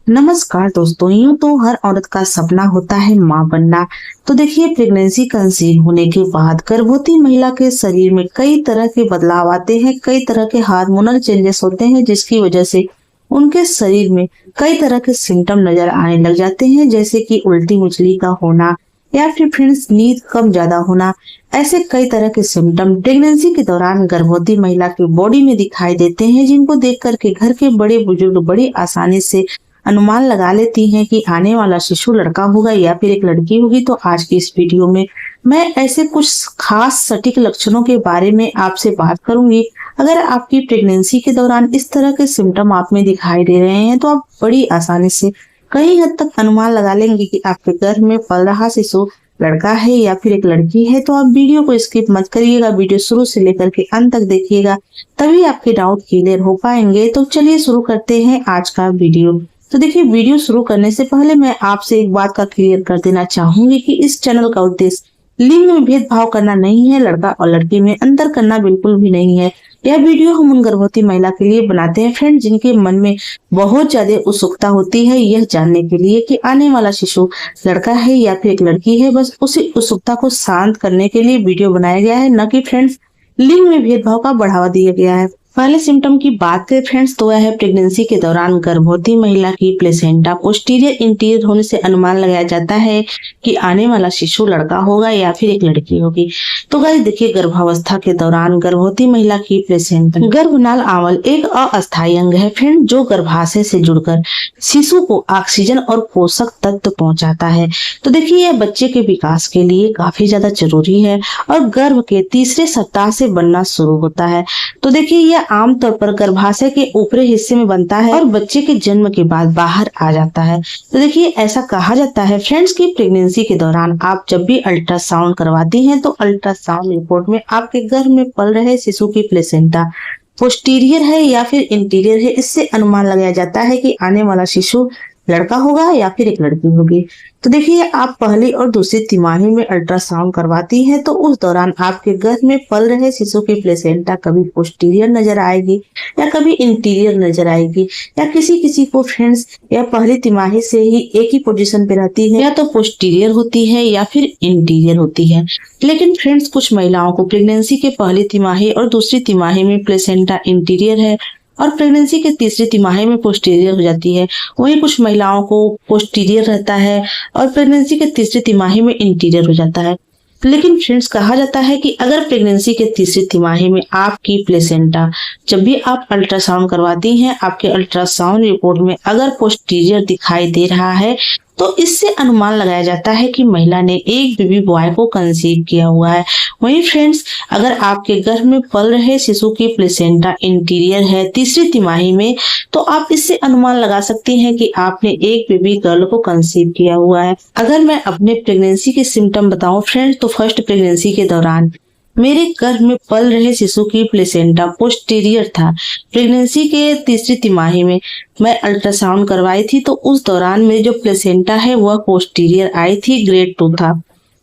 नमस्कार दोस्तों। यूं तो हर औरत का सपना होता है माँ बनना। तो देखिए, प्रेगनेंसी कंसीव होने के बाद गर्भवती महिला के शरीर में कई तरह के बदलाव आते हैं, कई तरह के हार्मोनल चेंजेस होते हैं, जिसकी वजह से उनके शरीर में कई तरह के सिम्टम नजर आने लग जाते हैं, जैसे कि उल्टी मुचली का होना या फिर फ्रेंड्स नींद कम ज्यादा होना। ऐसे कई तरह के सिम्टम प्रेगनेंसी के दौरान गर्भवती महिला की बॉडी में दिखाई देते हैं, जिनको देख करके घर के बड़े बुजुर्ग बड़ी आसानी से अनुमान लगा लेती हैं कि आने वाला शिशु लड़का होगा या फिर एक लड़की होगी। तो आज की इस वीडियो में मैं ऐसे कुछ खास सटीक लक्षणों के बारे में आपसे बात करूंगी। अगर आपकी प्रेगनेंसी के दौरान इस तरह के सिम्टम आप में दिखाई दे रहे हैं, तो आप बड़ी आसानी से कई हद तक अनुमान लगा लेंगे कि आपके गर्भ में पल रहा शिशु लड़का है या फिर एक लड़की है। तो आप वीडियो को स्किप मत करिएगा, वीडियो शुरू से लेकर के अंत तक देखिएगा, तभी आपके डाउट क्लियर हो पाएंगे। तो चलिए शुरू करते हैं आज का वीडियो। तो देखिए, वीडियो शुरू करने से पहले मैं आपसे एक बात का क्लियर कर देना चाहूंगी कि इस चैनल का उद्देश्य लिंग में भेदभाव करना नहीं है, लड़का और लड़की में अंतर करना बिल्कुल भी नहीं है। यह वीडियो हम उन गर्भवती महिला के लिए बनाते हैं फ्रेंड, जिनके मन में बहुत ज्यादा उत्सुकता होती है यह जानने के लिए कि आने वाला शिशु लड़का है या फिर एक लड़की है। बस उसी उत्सुकता को शांत करने के लिए वीडियो बनाया गया है, न कि फ्रेंड्स लिंग में भेदभाव का बढ़ावा दिया गया है। पहले सिम्टम की बात करें फ्रेंड्स, तो वह है प्रेगनेंसी के दौरान गर्भवती महिला की प्लेसेंटा पोस्टीरियर इंटीरियर होने से अनुमान लगाया जाता है कि आने वाला शिशु लड़का होगा या फिर एक लड़की होगी। तो गाइस देखिए, गर्भावस्था के दौरान गर्भवती महिला की प्लेसेंटा गर्भनाल आवल एक अस्थायी अंग है फ्रेंड, जो गर्भाशय से जुड़कर शिशु को ऑक्सीजन और पोषक तत्व पहुंचाता है। तो देखिए, यह बच्चे के विकास के लिए काफी ज्यादा जरूरी है और गर्भ के तीसरे सप्ताह से बनना शुरू होता है। तो देखिए, यह आमतौर पर गर्भाशय के ऊपरी हिस्से में बनता है और बच्चे के जन्म के बाद बाहर आ जाता है। तो देखिए, ऐसा कहा जाता है फ्रेंड्स कि प्रेगनेंसी के दौरान आप जब भी अल्ट्रासाउंड करवाती हैं, तो अल्ट्रासाउंड रिपोर्ट में आपके गर्भ में पल रहे शिशु की प्लेसेंटा पोस्टीरियर है या फिर इंटीरियर है। इससे अनुमान लगाया जाता है कि आने वाला शिशु लड़का होगा या फिर एक लड़की होगी। तो देखिए, आप पहली और दूसरी तिमाही में अल्ट्रासाउंड करवाती हैं, तो उस दौरान आपके गर्भ में पल रहे शिशु की प्लेसेंटा कभी पोस्टीरियर नजर आएगी या कभी इंटीरियर नजर आएगी, या किसी किसी को फ्रेंड्स या पहली तिमाही से ही एक ही पोजीशन पे रहती है, या तो पोस्टीरियर होती है या फिर इंटीरियर होती है। लेकिन फ्रेंड्स, कुछ महिलाओं को प्रेगनेंसी के पहली तिमाही और दूसरी तिमाही में प्लेसेंटा इंटीरियर है और प्रेगनेंसी के तीसरी तिमाही में पोस्टीरियर हो जाती है। वहीं कुछ महिलाओं को पोस्टीरियर रहता है और प्रेगनेंसी के तीसरी तिमाही में इंटीरियर हो जाता है। लेकिन फ्रेंड्स, कहा जाता है कि अगर प्रेगनेंसी के तीसरी तिमाही में आपकी प्लेसेंटा जब भी आप अल्ट्रासाउंड करवाती हैं, आपके अल्ट्रासाउंड रिपोर्ट में अगर पोस्टीरियर दिखाई दे रहा है, तो इससे अनुमान लगाया जाता है कि महिला ने एक बेबी बॉय को कंसीव किया हुआ है। वहीं फ्रेंड्स, अगर आपके गर्भ में पल रहे शिशु की प्लेसेंटा इंटीरियर है तीसरी तिमाही में, तो आप इससे अनुमान लगा सकती हैं कि आपने एक बेबी गर्ल को कंसीव किया हुआ है। अगर मैं अपने प्रेगनेंसी के सिम्टम बताऊं फ्रेंड्स, तो फर्स्ट प्रेगनेंसी के दौरान मेरे गर्भ में पल रहे शिशु की प्लेसेंटा पोस्टीरियर था। प्रेगनेंसी के तीसरी तिमाही में मैं अल्ट्रासाउंड करवाई थी, तो उस दौरान मेरी जो प्लेसेंटा है वह पोस्टीरियर आई थी, ग्रेड 2 था।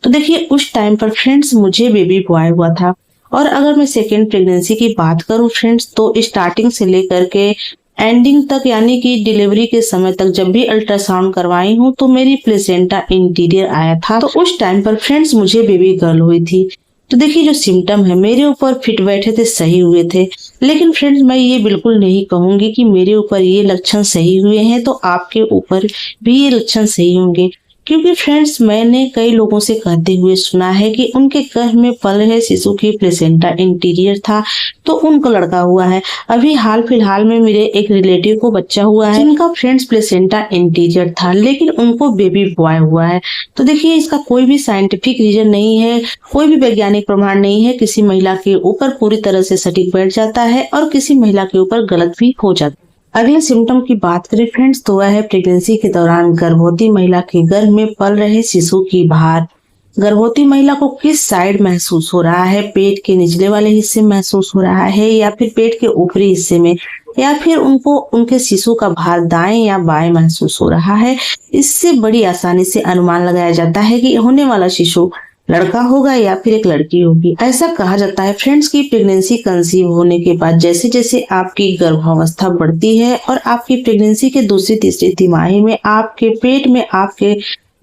तो देखिए, उस टाइम पर फ्रेंड्स मुझे बेबी बॉय हुआ था। और अगर मैं सेकेंड प्रेगनेंसी की बात करूं फ्रेंड्स, तो स्टार्टिंग से लेकर के एंडिंग तक यानी कि डिलीवरी के समय तक जब भी अल्ट्रासाउंड करवाई हूँ, तो मेरी प्लेसेंटा इंटीरियर आया था। तो उस टाइम पर फ्रेंड्स मुझे बेबी गर्ल हुई थी। तो देखिए, जो सिम्टम है मेरे ऊपर फिट बैठे थे, सही हुए थे। लेकिन फ्रेंड्स, मैं ये बिल्कुल नहीं कहूंगी कि मेरे ऊपर ये लक्षण सही हुए हैं तो आपके ऊपर भी ये लक्षण सही होंगे, क्योंकि फ्रेंड्स, मैंने कई लोगों से कहते हुए सुना है कि उनके गर्भ में पल रहे शिशु की प्लेसेंटा इंटीरियर था तो उनको लड़का हुआ है। अभी हाल फिलहाल में मेरे एक रिलेटिव को बच्चा हुआ है जिनका फ्रेंड्स प्लेसेंटा इंटीरियर था, लेकिन उनको बेबी बॉय हुआ है। तो देखिए, इसका कोई भी साइंटिफिक रीजन नहीं है, कोई भी वैज्ञानिक प्रमाण नहीं है। किसी महिला के ऊपर पूरी तरह से सटीक बैठ जाता है और किसी महिला के ऊपर गलत भी हो जाता है। अगले सिम्टम की बात करें फ्रेंड्स, तो वह है प्रेगनेंसी के दौरान गर्भवती महिला के गर्भ में पल रहे शिशु की भार। गर्भवती महिला को किस साइड महसूस हो रहा है, पेट के निचले वाले हिस्से में महसूस हो रहा है या फिर पेट के ऊपरी हिस्से में, या फिर उनको उनके शिशु का भार दाएं या बाएं महसूस हो रहा है, इससे बड़ी आसानी से अनुमान लगाया जाता है कि होने वाला शिशु लड़का होगा या फिर एक लड़की होगी। ऐसा कहा जाता है फ्रेंड्स की प्रेगनेंसी कंसीव होने के बाद जैसे जैसे आपकी गर्भावस्था बढ़ती है और आपकी प्रेगनेंसी के दूसरी तीसरी तिमाही में आपके पेट में आपके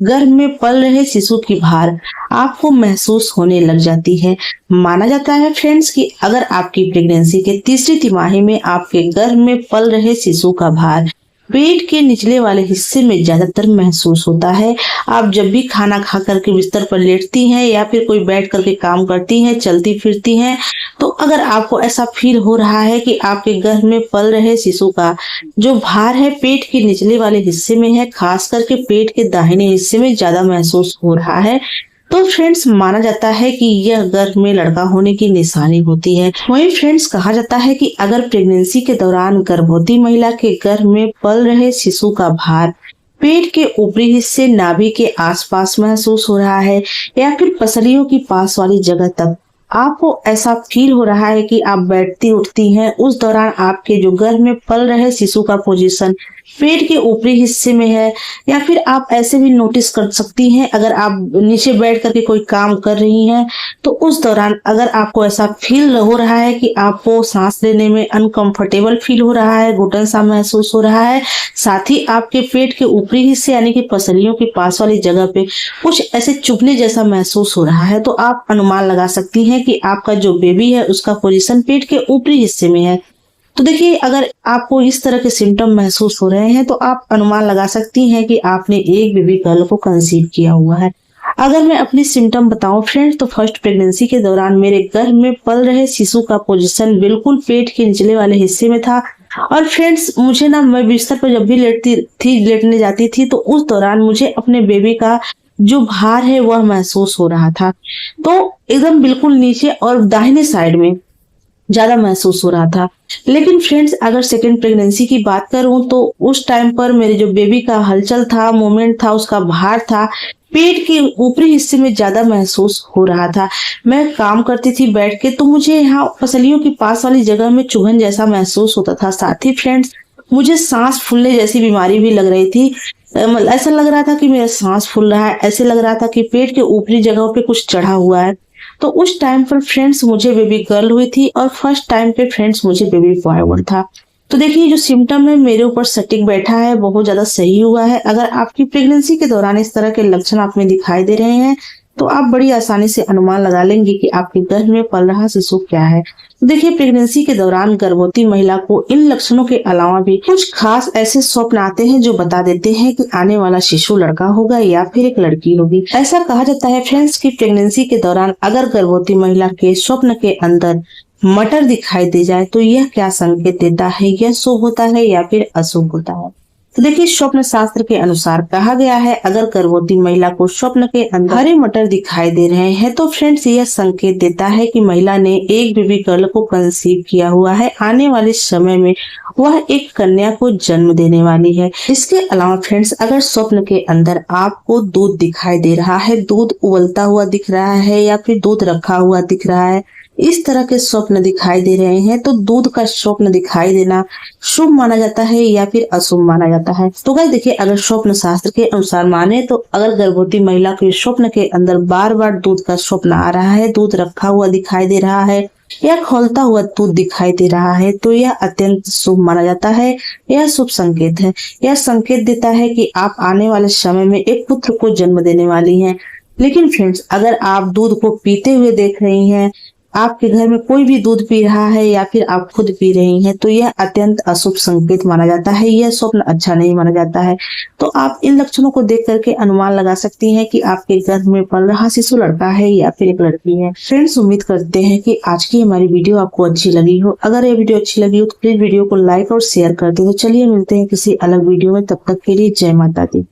गर्भ में पल रहे शिशु की भार आपको महसूस होने लग जाती है। माना जाता है फ्रेंड्स कि अगर आपकी प्रेगनेंसी के तीसरी तिमाही में आपके गर्भ में पल रहे शिशु का भार पेट के निचले वाले हिस्से में ज्यादातर महसूस होता है। आप जब भी खाना खा करके बिस्तर पर लेटती हैं या फिर कोई बैठ करके काम करती हैं, चलती फिरती हैं, तो अगर आपको ऐसा फील हो रहा है कि आपके गर्भ में पल रहे शिशु का जो भार है पेट के निचले वाले हिस्से में है, खास करके पेट के दाहिने हिस्से में ज्यादा महसूस हो रहा है, तो फ्रेंड्स माना जाता है कि यह गर्भ में लड़का होने की निशानी होती है। वहीं फ्रेंड्स कहा जाता है कि अगर प्रेगनेंसी के दौरान गर्भवती महिला के गर्भ में पल रहे शिशु का भार पेट के ऊपरी हिस्से नाभि के आसपास महसूस हो रहा है या फिर पसलियों की पास वाली जगह तक आपको ऐसा फील हो रहा है कि आप बैठती उठती हैं, उस दौरान आपके जो गर्भ में पल रहे शिशु का पोजीशन पेट के ऊपरी हिस्से में है, या फिर आप ऐसे भी नोटिस कर सकती हैं अगर आप नीचे बैठ करके कोई काम कर रही हैं तो उस दौरान अगर आपको ऐसा फील हो रहा है कि आपको सांस लेने में अनकंफर्टेबल फील हो रहा है, घुटन सा महसूस हो रहा है, साथ ही आपके पेट के ऊपरी हिस्से यानी कि पसलियों के पास वाली जगह पे कुछ ऐसे चुभने जैसा महसूस हो रहा है, तो आप अनुमान लगा सकती हैं कि आपका जो बेबी है उसका पोजीशन पेट के ऊपरी हिस्से में है। तो देखिए अगर आपको इस तरह के सिम्टम महसूस हो रहे हैं तो आप अनुमान लगा सकती हैं कि आपने एक बेबी गर्ल को कंसीव किया हुआ है। अगर मैं अपनी सिम्टम बताऊं फ्रेंड्स तो फर्स्ट प्रेगनेंसी के दौरान मेरे गर्भ में पल रहे शिशु का पोजीशन बिल्कुल पेट के निचले वाले हिस्से में था और फ्रेंड्स मुझे ना मैं बिस्तर पर जब भी लेटने जाती थी तो उस दौरान मुझे अपने बेबी का जो भार है वह महसूस हो रहा था, तो एकदम बिल्कुल नीचे और दाहिने साइड में ज्यादा महसूस हो रहा था। लेकिन फ्रेंड्स अगर सेकेंड प्रेगनेंसी की बात करूं तो उस टाइम पर मेरे जो बेबी का हलचल था, मूवमेंट था, उसका भार था पेट के ऊपरी हिस्से में ज्यादा महसूस हो रहा था। मैं काम करती थी बैठ के तो मुझे यहाँ पसलियों के पास वाली जगह में चुभन जैसा महसूस होता था। साथ ही फ्रेंड्स मुझे सांस फूलने जैसी बीमारी भी लग रही थी। ऐसा लग रहा था कि मेरा सांस फूल रहा है, ऐसे लग रहा था कि पेट के ऊपरी जगहों पे कुछ चढ़ा हुआ है। तो उस टाइम पर फ्रेंड्स मुझे बेबी गर्ल हुई थी और फर्स्ट टाइम पे फ्रेंड्स मुझे बेबी बॉय हुआ था। तो देखिए जो सिम्टम है मेरे ऊपर सटीक बैठा है, बहुत ज्यादा सही हुआ है। अगर आपकी प्रेगनेंसी के दौरान इस तरह के लक्षण आप में दिखाई दे रहे हैं तो आप बड़ी आसानी से अनुमान लगा लेंगे कि आपके गर्भ में पल रहा शिशु क्या है। तो देखिए प्रेगनेंसी के दौरान गर्भवती महिला को इन लक्षणों के अलावा भी कुछ खास ऐसे स्वप्न आते हैं जो बता देते हैं कि आने वाला शिशु लड़का होगा या फिर एक लड़की होगी। ऐसा कहा जाता है फ्रेंड्स कि प्रेगनेंसी के दौरान अगर गर्भवती महिला के स्वप्न के अंदर मटर दिखाई दे जाए तो यह क्या संकेत देता है, यह शुभ होता है या फिर अशुभ होता है। तो देखिए स्वप्न शास्त्र के अनुसार कहा गया है अगर गर्भवती महिला को स्वप्न के अंदर हरे मटर दिखाई दे रहे हैं तो फ्रेंड्स यह संकेत देता है कि महिला ने एक बेबी गर्ल को कंसीव किया हुआ है, आने वाले समय में वह एक कन्या को जन्म देने वाली है। इसके अलावा फ्रेंड्स अगर स्वप्न के अंदर आपको दूध दिखाई दे रहा है, दूध उबलता हुआ दिख रहा है या फिर दूध रखा हुआ दिख रहा है, इस तरह के स्वप्न दिखाई दे रहे हैं तो दूध का स्वप्न दिखाई देना शुभ माना जाता है या फिर अशुभ माना जाता है। तो गाइस देखिए अगर स्वप्न शास्त्र के अनुसार माने तो अगर गर्भवती महिला के स्वप्न के अंदर बार बार दूध का स्वप्न आ रहा है, दूध रखा हुआ दिखाई दे रहा है या खोलता हुआ दूध दिखाई दे रहा है तो यह अत्यंत शुभ माना जाता है, यह शुभ संकेत है। यह संकेत देता है कि आप आने वाले समय में एक पुत्र को जन्म देने वाली हैं। लेकिन फ्रेंड्स अगर आप दूध को पीते हुए देख रही हैं, आपके घर में कोई भी दूध पी रहा है या फिर आप खुद पी रही हैं तो यह अत्यंत अशुभ संकेत माना जाता है, यह स्वप्न अच्छा नहीं माना जाता है। तो आप इन लक्षणों को देख करके अनुमान लगा सकती हैं कि आपके गर्भ में पल रहा शिशु लड़का है या फिर एक लड़की है। फ्रेंड्स उम्मीद करते हैं कि आज की हमारी वीडियो आपको अच्छी लगी हो। अगर ये वीडियो अच्छी लगी हो तो प्लीज वीडियो को लाइक और शेयर कर दें। तो चलिए मिलते हैं किसी अलग वीडियो में, तब तक के लिए जय माता दी।